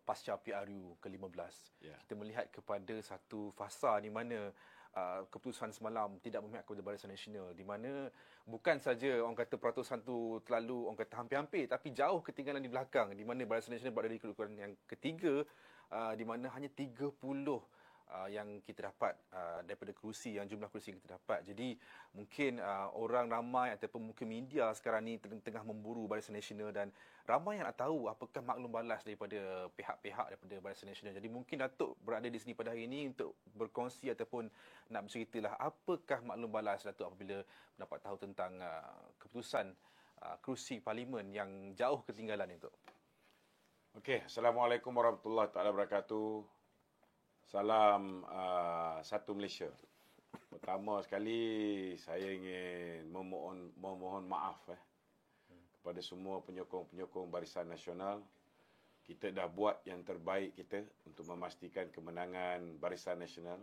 pasca PRU ke-15. Ya. Kita melihat kepada satu fasa di mana keputusan semalam tidak memihak kepada Barisan Nasional, di mana bukan saja orang kata peratusan tu terlalu orang kata hampir-hampir, tapi jauh ketinggalan di belakang, di mana Barisan Nasional berada di kedudukan yang ketiga, di mana hanya 30 yang kita dapat daripada kerusi, yang jumlah kerusi yang kita dapat. Jadi mungkin orang ramai ataupun mungkin media sekarang ni tengah memburu Barisan Nasional, dan ramai yang nak tahu apakah maklum balas daripada pihak-pihak daripada Barisan Nasional. Jadi mungkin Datuk berada di sini pada hari ini untuk berkongsi ataupun nak berceritalah apakah maklum balas Datuk apabila dapat tahu tentang keputusan kerusi parlimen yang jauh ketinggalan itu. Okey, Assalamualaikum warahmatullahi wabarakatuh. Salam satu Malaysia. Pertama sekali saya ingin memohon maaf kepada semua penyokong-penyokong Barisan Nasional. Kita dah buat yang terbaik kita untuk memastikan kemenangan Barisan Nasional.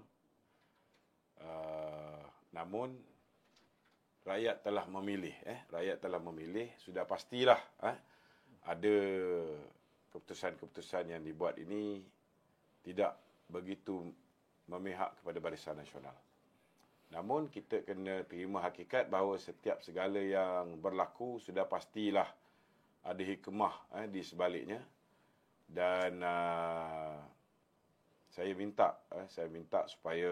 Namun rakyat telah memilih, rakyat telah memilih. Sudah pastilah ada keputusan-keputusan yang dibuat ini tidak begitu memihak kepada Barisan Nasional. Namun kita kena terima hakikat bahawa setiap segala yang berlaku sudah pastilah ada hikmah di sebaliknya. Dan saya minta supaya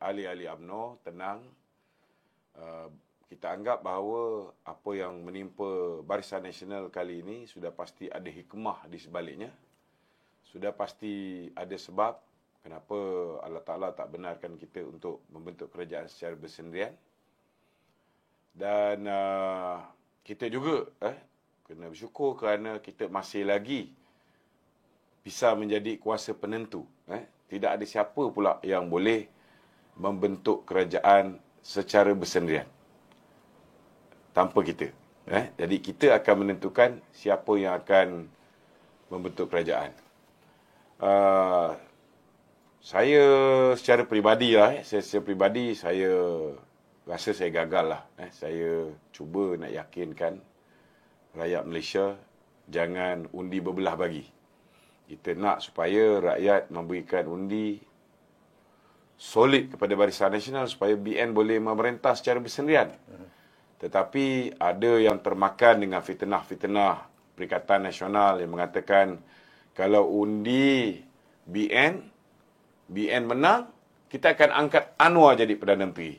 ahli-ahli UMNO tenang. Kita anggap bahawa apa yang menimpa Barisan Nasional kali ini sudah pasti ada hikmah di sebaliknya. Sudah pasti ada sebab kenapa Allah Ta'ala tak benarkan kita untuk membentuk kerajaan secara bersendirian. Dan kita juga kena bersyukur kerana kita masih lagi bisa menjadi kuasa penentu. Tidak ada siapa pula yang boleh membentuk kerajaan secara bersendirian tanpa kita. Jadi kita akan menentukan siapa yang akan membentuk kerajaan. Saya secara peribadi saya rasa saya gagal lah. Saya cuba nak yakinkan rakyat Malaysia jangan undi berbelah bagi. Kita nak supaya rakyat memberikan undi solid kepada Barisan Nasional supaya BN boleh memerintah secara bersendirian. Tetapi ada yang termakan dengan fitnah-fitnah Perikatan Nasional yang mengatakan kalau undi BN menang, kita akan angkat Anwar jadi Perdana Menteri.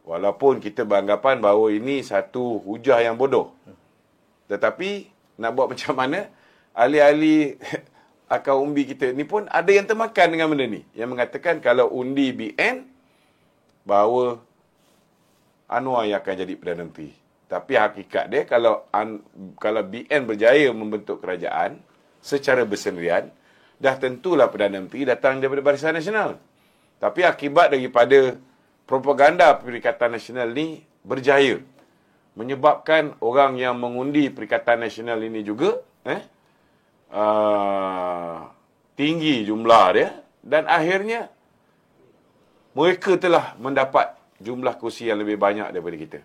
Walaupun kita beranggapan bahawa ini satu hujah yang bodoh. Tetapi, nak buat macam mana, ahli-ahli akal umbi kita ni pun ada yang termakan dengan benda ni. Yang mengatakan kalau undi BN, bahawa Anwar yang akan jadi Perdana Menteri. Tapi hakikat dia, kalau BN berjaya membentuk kerajaan secara bersendirian, dah tentulah Perdana Menteri datang daripada Barisan Nasional. Tapi akibat daripada propaganda Perikatan Nasional ni berjaya, menyebabkan orang yang mengundi Perikatan Nasional ini juga tinggi jumlah dia, dan akhirnya mereka telah mendapat jumlah kursi yang lebih banyak daripada kita.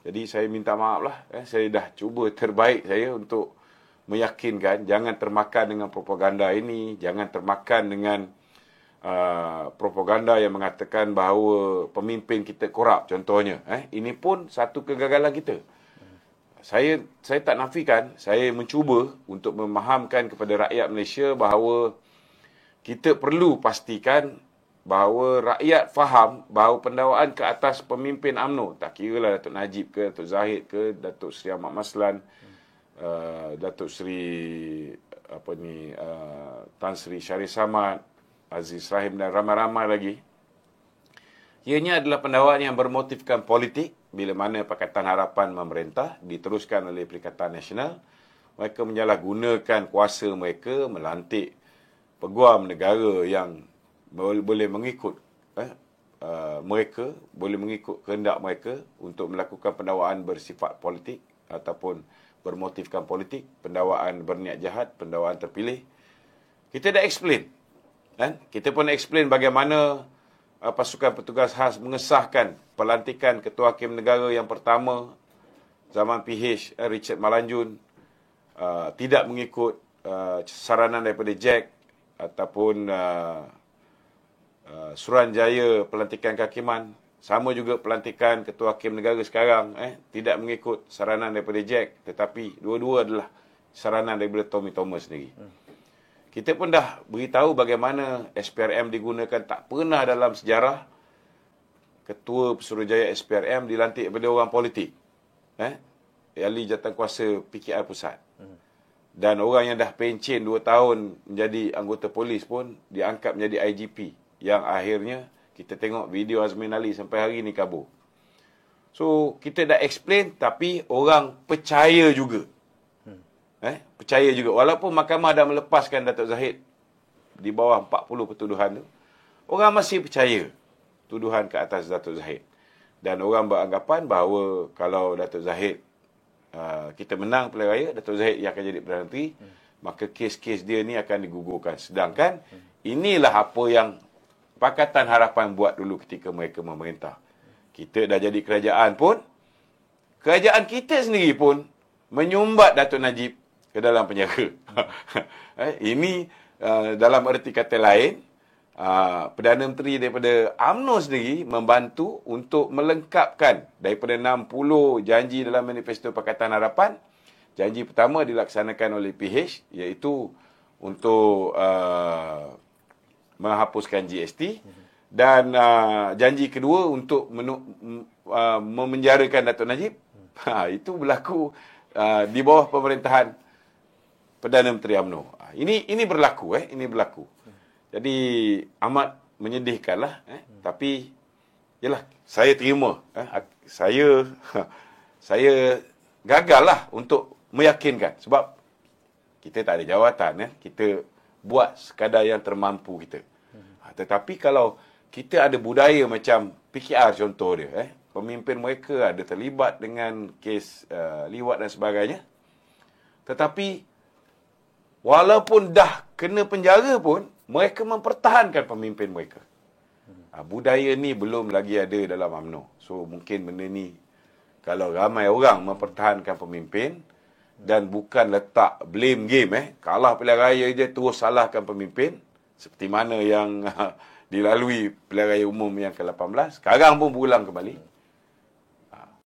Jadi saya minta maaf lah. Saya dah cuba terbaik saya untuk meyakinkan jangan termakan dengan propaganda ini, jangan termakan dengan propaganda yang mengatakan bahawa pemimpin kita korup contohnya. Ini pun satu kegagalan kita. Saya tak nafikan, saya mencuba untuk memahamkan kepada rakyat Malaysia bahawa kita perlu pastikan bahawa rakyat faham bahawa pendakwaan ke atas pemimpin UMNO, tak kira lah Datuk Najib ke, Datuk Zahid ke, Datuk Seri Ahmad Maslan, Datuk Seri Tan Sri Syarif Samad, Aziz Rahim dan ramai-ramai lagi. Ianya adalah pendakwaan yang bermotifkan politik. Bila mana Pakatan Harapan memerintah diteruskan oleh Perikatan Nasional, mereka menyalahgunakan kuasa mereka melantik peguam negara yang boleh mengikut mereka, boleh mengikut kehendak mereka untuk melakukan pendakwaan bersifat politik ataupun bermotifkan politik, pendakwaan berniat jahat, pendakwaan terpilih. Kita dah explain. Kita pun explain bagaimana pasukan petugas khas mengesahkan pelantikan Ketua Hakim Negara yang pertama zaman PH Richard Malanjun tidak mengikut saranan daripada Jack ataupun Suruhanjaya pelantikan kehakiman, sama juga pelantikan Ketua Hakim Negara sekarang, tidak mengikut saranan daripada Jack, tetapi dua-dua adalah saranan daripada Tommy Thomas sendiri. Kita pun dah beritahu bagaimana SPRM digunakan. Tak pernah dalam sejarah Ketua Pesuruhjaya SPRM dilantik daripada orang politik. Ahli jawatankuasa PKR Pusat. Dan orang yang dah pencen 2 tahun menjadi anggota polis pun diangkat menjadi IGP. Yang akhirnya kita tengok video Azmin Ali sampai hari ni kabur. So, kita dah explain tapi orang percaya juga. Percaya juga. Walaupun mahkamah dah melepaskan Datuk Zahid di bawah 40 pertuduhan tu, orang masih percaya tuduhan ke atas Datuk Zahid. Dan orang beranggapan bahawa kalau Datuk Zahid kita menang pilihan raya, Datuk Zahid yang akan jadi Perdana Menteri, maka kes-kes dia ni akan digugurkan. Sedangkan inilah apa yang Pakatan Harapan buat dulu ketika mereka memerintah. Kita dah jadi kerajaan pun, kerajaan kita sendiri pun menyumbat Datuk Najib ke dalam penjara. Ini dalam erti kata lain, Perdana Menteri daripada UMNO sendiri membantu untuk melengkapkan daripada 60 janji dalam manifesto Pakatan Harapan. Janji pertama dilaksanakan oleh PH, iaitu untuk menghapuskan GST, dan janji kedua untuk memenjarakan Datuk Najib. Itu berlaku di bawah pemerintahan Perdana Menteri UMNO. Ini berlaku, ini berlaku. Jadi amat menyedihkanlah, tapi yalah, saya terima, saya gagallah untuk meyakinkan, sebab kita tak ada jawatan, kita buat sekadar yang termampu kita. Tetapi kalau kita ada budaya macam PKR contoh dia, pemimpin mereka ada terlibat dengan kes liwat dan sebagainya, tetapi walaupun dah kena penjara pun mereka mempertahankan pemimpin mereka. Budaya ni belum lagi ada dalam UMNO. So mungkin benda ni, kalau ramai orang mempertahankan pemimpin dan bukan letak blame game, kalah pilihan raya je terus salahkan pemimpin, seperti mana yang dilalui pilihan raya umum yang ke-18, sekarang pun berulang kembali.